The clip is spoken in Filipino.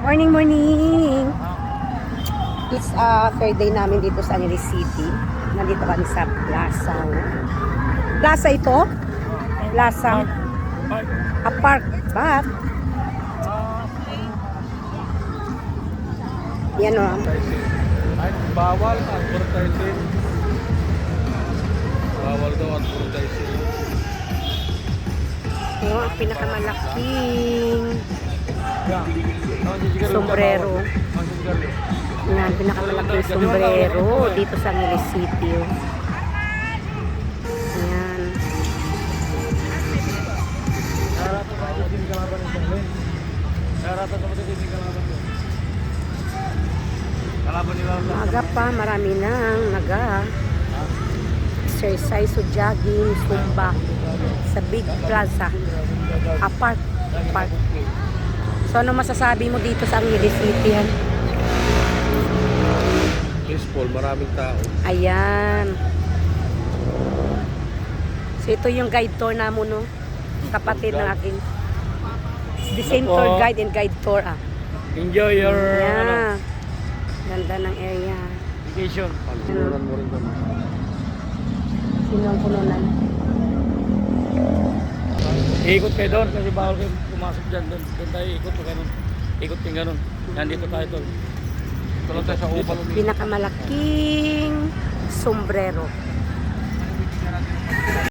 Morning, morning! It's third day namin dito sa Angeles City. Nandito kami sa plaza. Plaza ito? Plaza. A park. Ba't? Yan o. Ay, bawal advertising. Bawal daw advertising. Ito ang pinakamalaking sombrero. Yan, pinakamalaking sombrero dito sa Angeles City. Yan. Maaga pa, marami nang exercise o jogging, zumba sa Big Plaza. Park. So, ano masasabi mo dito sa Angeles City? Peaceful, maraming tao. Ayan. So, ito yung guide tour namo, no? Kapatid ng aking. The same tour guide and guide tour, Enjoy your Yeah. Ganda ng area. vacation. Panuran mo rin naman. Sino ang pununan? Ikot kayo doon kasi bawal kayo pumasok dyan. Doon tayo ikot o ganun. Ikot kayo ganun. Yan dito tayo doon. Tulog tayo sa upal. Pinakamalaking sombrero.